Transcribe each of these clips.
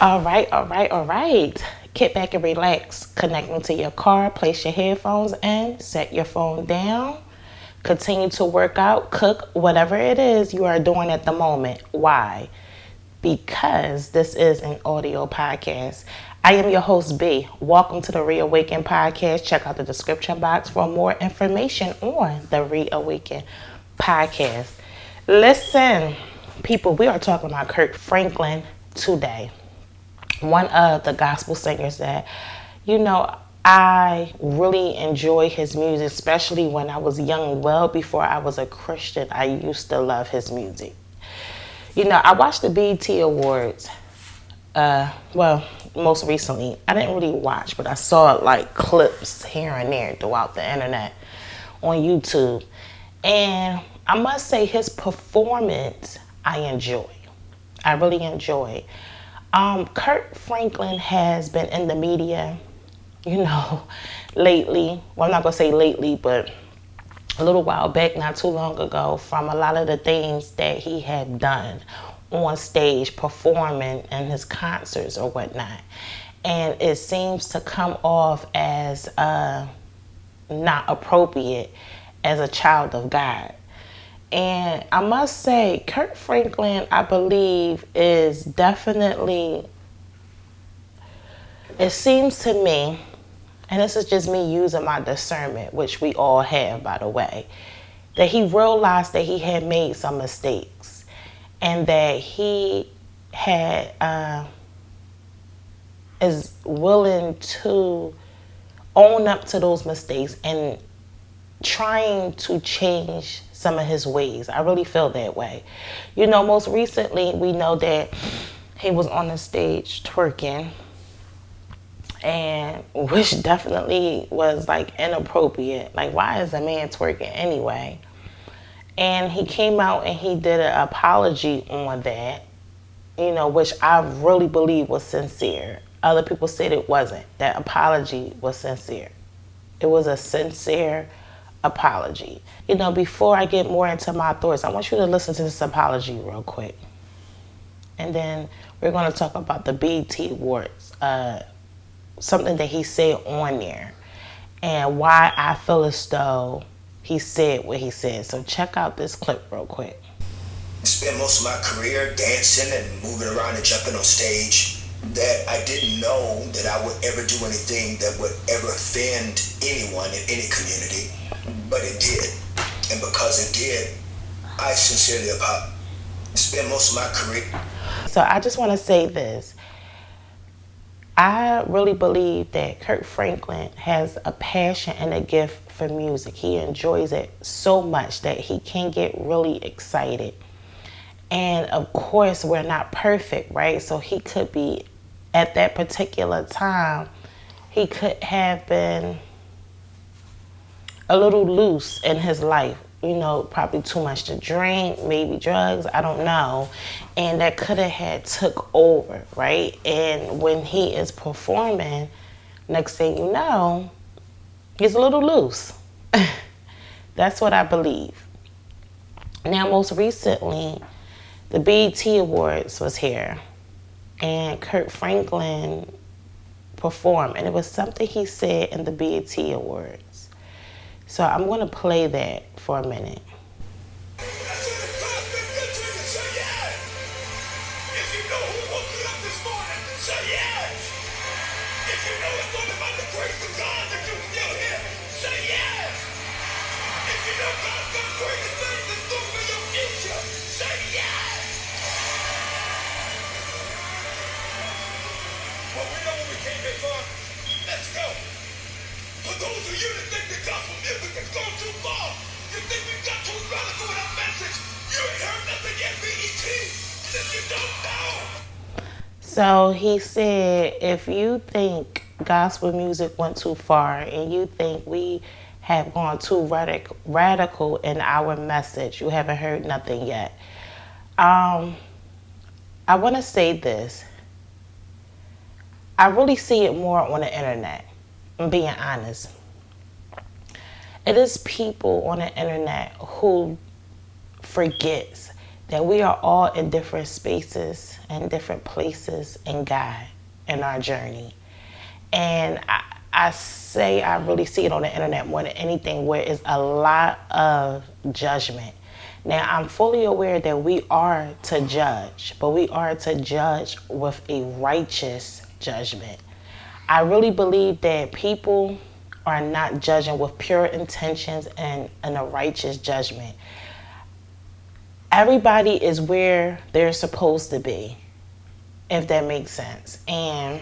All right. Get back and relax. Connect into your car, place your headphones in, set your phone down. Continue to work out, cook, whatever it is you are doing at the moment. Why? Because this is an audio podcast. I am your host, B. Welcome to the Reawaken Podcast. Check out the description box for more information on the Reawaken Podcast. Listen, people, we are talking about Kirk Franklin today. One of the gospel singers that, I really enjoy his music, especially when I was young. Well, before I was a Christian, I used to love his music. I watched the BET Awards. Most recently. I didn't really watch, but I saw like clips here and there throughout the internet on YouTube. And I must say his performance, I enjoy. I really enjoy. Kirk Franklin has been in the media, lately. Well, I'm not going to say lately, but a little while back, not too long ago, from a lot of the things that he had done on stage, performing in his concerts or whatnot. And it seems to come off as not appropriate as a child of God. And I must say, Kirk Franklin, I believe, is definitely, it seems to me, and this is just me using my discernment, which we all have, by the way, that he realized that he had made some mistakes and that he had is willing to own up to those mistakes and trying to change some of his ways. I really feel that way. Most recently, we know that he was on the stage twerking, and which definitely was like inappropriate. Like, why is a man twerking anyway? And he came out and he did an apology on that, which I really believe was sincere. Other people said it wasn't. That apology was sincere. It was a sincere apology. Before I get more into my thoughts, I want you to listen to this apology real quick. And then we're going to talk about the BET Awards, something that he said on there, and why I feel as though he said what he said. So check out this clip real quick. Spent most of my career dancing and moving around and jumping on stage, that I didn't know that I would ever do anything that would ever offend anyone in any community, but it did. And because it did, I sincerely spent most of my career. So I just want to say this. I really believe that Kirk Franklin has a passion and a gift for music. He enjoys it so much that he can get really excited. And of course, we're not perfect, right? So he could be, at that particular time, he could have been a little loose in his life. Probably too much to drink, maybe drugs, I don't know. And that could have had took over, right? And when he is performing, next thing you know, he's a little loose. That's what I believe. Now, most recently, the BET Awards was here, and Kirk Franklin performed, and it was something he said in the BET Awards. So I'm going to play that for a minute. Let's go. For those of you that think the gospel music has gone too far, you think we got too radical with our message, you ain't heard nothing yet, BET, since you don't know. So he said, if you think gospel music went too far and you think we have gone too radical in our message, you haven't heard nothing yet. I want to say this. I really see it more on the internet, I'm being honest. It is people on the internet who forgets that we are all in different spaces and different places in God in our journey. And I really see it on the internet more than anything, where it's a lot of judgment. Now, I'm fully aware that we are to judge, but we are to judge with a righteous judgment. I really believe that people are not judging with pure intentions and a righteous judgment. Everybody is where they're supposed to be, if that makes sense. And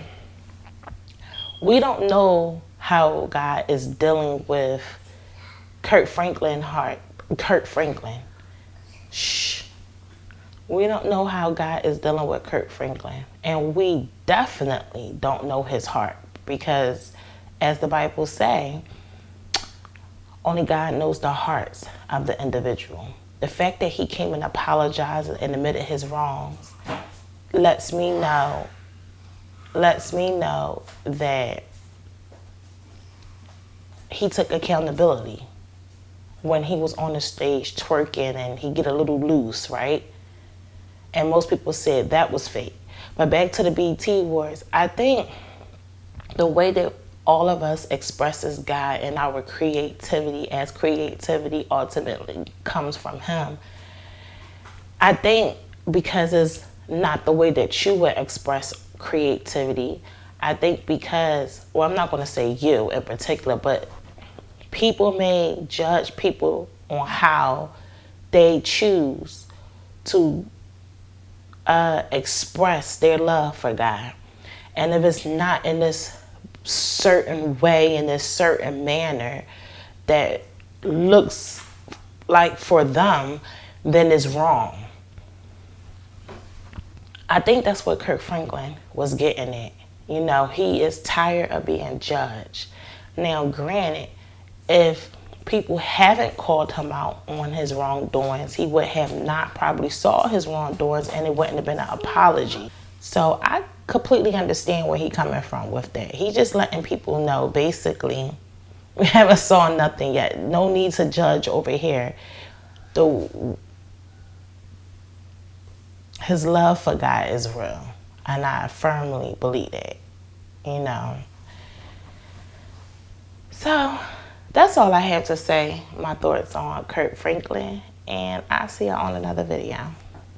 we don't know how God is dealing with Kirk Franklin. Shh. We don't know how God is dealing with Kirk Franklin. And we definitely don't know his heart, because as the Bible say, only God knows the hearts of the individual. The fact that he came and apologized and admitted his wrongs lets me know that he took accountability when he was on the stage twerking and he get a little loose, right? And most people said that was fake. But back to the BET Awards, I think the way that all of us expresses God and our creativity, as creativity ultimately comes from him, I think because it's not the way that you would express creativity, I think because, well, I'm not going to say you in particular, but people may judge people on how they choose to express their love for God. And if it's not in this certain way, in this certain manner that looks like for them, then it's wrong. I think that's what Kirk Franklin was getting at. You know, he is tired of being judged. Now, granted, if people haven't called him out on his wrongdoings, he would have not probably saw his wrongdoings, and it wouldn't have been an apology. So I completely understand where he's coming from with that. He's just letting people know, basically, we haven't saw nothing yet. No need to judge over here. His love for God is real, and I firmly believe that, you know. So that's all I have to say, my thoughts on Kirk Franklin, and I'll see you on another video.